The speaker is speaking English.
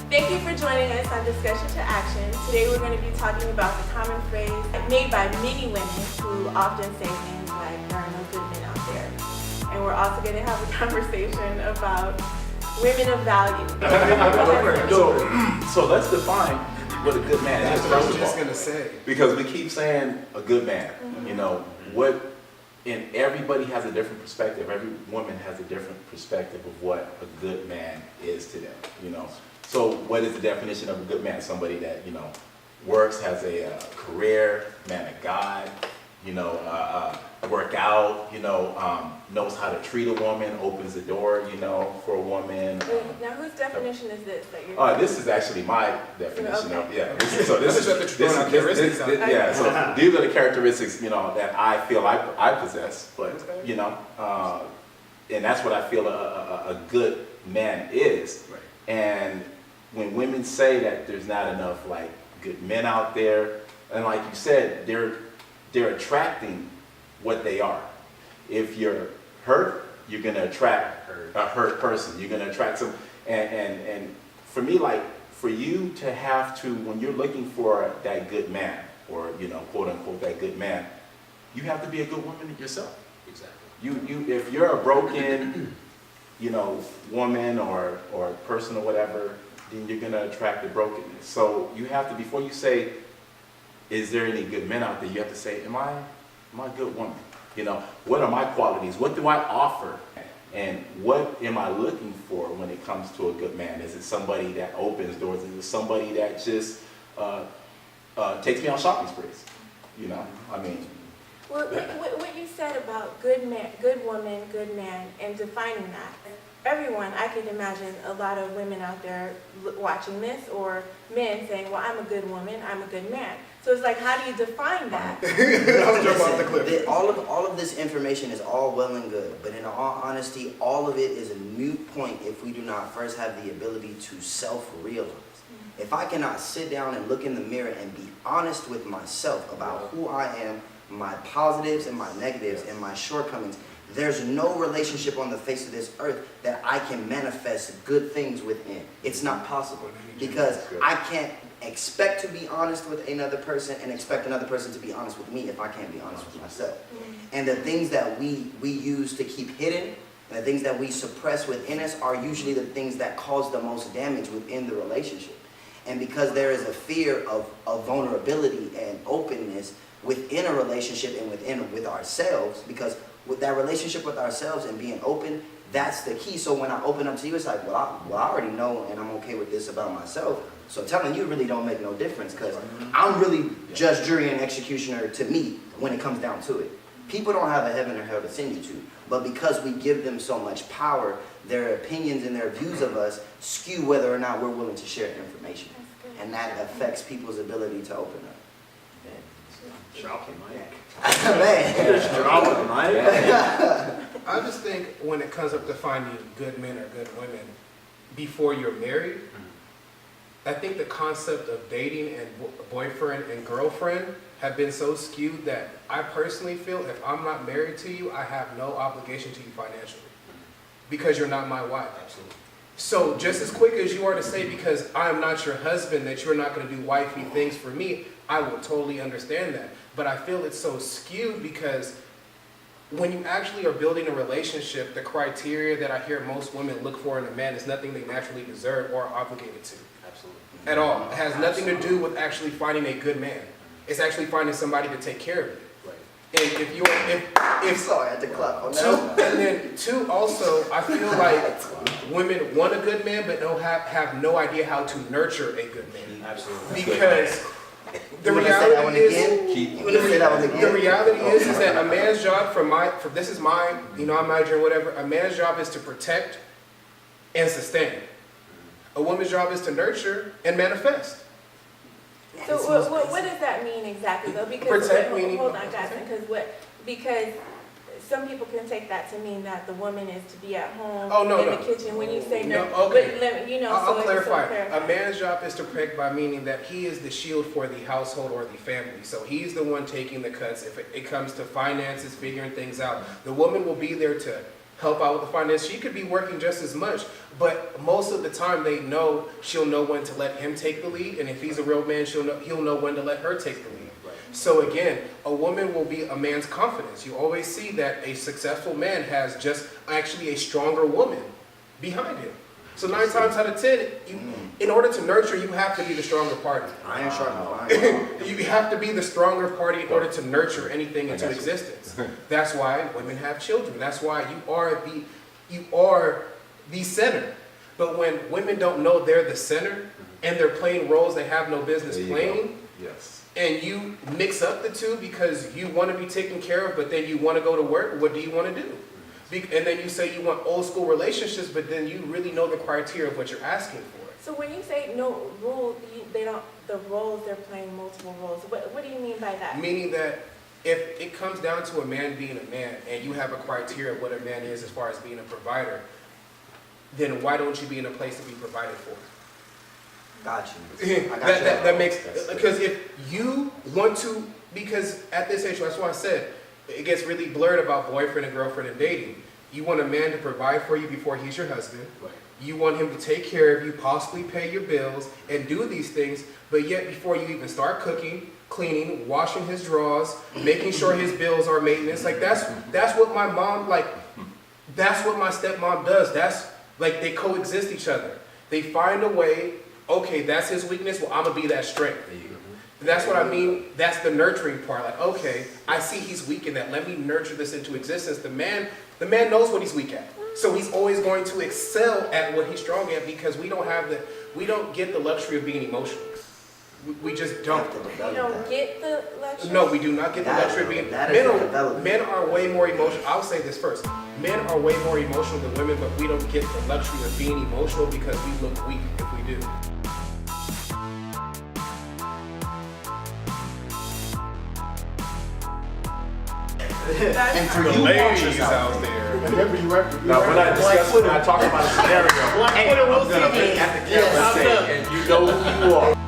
Thank you for joining us on Discussion to Action. Today we're going to be talking about the common phrase made by many women who often say things like, there are no good men out there. And we're also going to have a conversation about women of value. So let's define what a good man is. That's what I was just going to say. Because we keep saying a good man, you know, and everybody has a different perspective. Every woman has a different perspective of what a good man is to them, you know. So what is the definition of a good man? Somebody that, you know, works, has a career, man of God, you know, work out, you know, knows how to treat a woman, opens the door, you know, for a woman. Now whose definition is this that you're This is actually my definition of, yeah. So these are the characteristics, you know, that I feel I possess, but, you know, and that's what I feel a good man is. Right. And when women say that there's not enough like good men out there, and like you said, they're attracting what they are. If you're hurt, you're gonna attract a hurt person. You're gonna attract some, and for me, like for you to have to, when you're looking for that good man, or you know, quote unquote, that good man, you have to be a good woman yourself. Exactly. If you're a broken, you know, woman or person or whatever, then you're gonna attract the brokenness. So you have to, before you say, is there any good men out there, you have to say, am I a good woman? You know, what are my qualities? What do I offer? And what am I looking for when it comes to a good man? Is it somebody that opens doors? Is it somebody that just takes me on shopping sprees? You know, I mean. Well, what you said about good man, good woman, good man, and defining that. Everyone, I can imagine a lot of women out there watching this, or men saying, well, I'm a good woman, I'm a good man. So it's like, how do you define that? All of this information is all well and good, but in all honesty, all of it is a moot point if we do not first have the ability to self-realize. If I cannot sit down and look in the mirror and be honest with myself about who I am, my positives and my negatives and my shortcomings, there's no relationship on the face of this earth that I can manifest good things within. It's not possible, because I can't expect to be honest with another person and expect another person to be honest with me if I can't be honest with myself. And the things that we use to keep hidden, and the things that we suppress within us, are usually the things that cause the most damage within the relationship. And because there is a fear of vulnerability and openness within a relationship and with ourselves, because with that relationship with ourselves and being open, that's the key. So when I open up to you, it's like, well, I already know and I'm okay with this about myself. So telling you really don't make no difference, because I'm really judge, jury, and executioner to me when it comes down to it. People don't have a heaven or hell to send you to, but because we give them so much power, their opinions and their views of us skew whether or not we're willing to share information. And that affects people's ability to open up. Dropping mic. Man. I just think when it comes up to finding good men or good women before you're married, I think the concept of dating and boyfriend and girlfriend have been so skewed that I personally feel if I'm not married to you, I have no obligation to you financially, because you're not my wife. Absolutely. So just as quick as you are to say, because I'm not your husband, that you're not going to do wifey things for me, I will totally understand that. But I feel it's so skewed because when you actually are building a relationship, the criteria that I hear most women look for in a man is nothing they naturally deserve or are obligated to. Absolutely. At all. It has nothing to do with actually finding a good man. It's actually finding somebody to take care of you. Right. And if Sorry, I had to clap on two, that. and then two, also, I feel like women want a good man, but have no idea how to nurture a good man. Absolutely. Because the You wanna say that one reality again? is, You wanna say that one again? the reality is that a man's job, this is my, you know, I'm married or whatever, a man's job is to protect and sustain. A woman's job is to nurture and manifest. So what does that mean exactly though? Because Protect meaning. hold on, guys, because some people can take that to mean that the woman is to be at home in the kitchen when you say No, okay. okay. You know, I'll so clarify. clarify. A man's job is to protect by meaning that he is the shield for the household or the family. So he's the one taking the cuts if it comes to finances, figuring things out. The woman will be there to help out with the finance. She could be working just as much, but most of the time she'll know when to let him take the lead, and if he's a real man, he'll know when to let her take the lead. So again, a woman will be a man's confidence. You always see that a successful man has just actually a stronger woman behind him. So 9 times out of 10, in order to nurture, you have to be the stronger party. Iron sharpens iron. You have to be the stronger party in order to nurture anything into existence. That's why women have children. That's why you are the center. But when women don't know they're the center and they're playing roles they have no business playing, yes. and you mix up the two because you want to be taken care of, but then you want to go to work, what do you want to do? And then you say you want old school relationships, but then you really know the criteria of what you're asking for. So when you say no rule, the roles, they're playing multiple roles. What do you mean by that? Meaning that if it comes down to a man being a man and you have a criteria of what a man is as far as being a provider, then why don't you be in a place to be provided for? Got you. I got that makes, because if you want to, because at this age, that's why I said, it gets really blurred about boyfriend and girlfriend and dating. You want a man to provide for you before he's your husband. Right. You want him to take care of you, possibly pay your bills, and do these things, but yet before you even start cooking, cleaning, washing his drawers, making sure his bills are maintenance, like that's what my mom, that's what my stepmom does. That's, like, they coexist each other. They find a way, okay, that's his weakness, well, I'm gonna be that strength. That's what I mean. That's the nurturing part. Like, okay, I see he's weak in that. Let me nurture this into existence. The man knows what he's weak at. So he's always going to excel at what he's strong at because we don't get the luxury of being emotional. We just don't. You don't get the luxury? No, we do not get the luxury of being. Men are way more emotional. I'll say this first. Men are way more emotional than women, but we don't get the luxury of being emotional because we look weak if we do. And for The you ladies watchers out there. Whenever you ever, Now, when I talk about a scenario, Black hey, Twitter will I'm gonna see look it. at the camera Yes, and say, and you know who you are.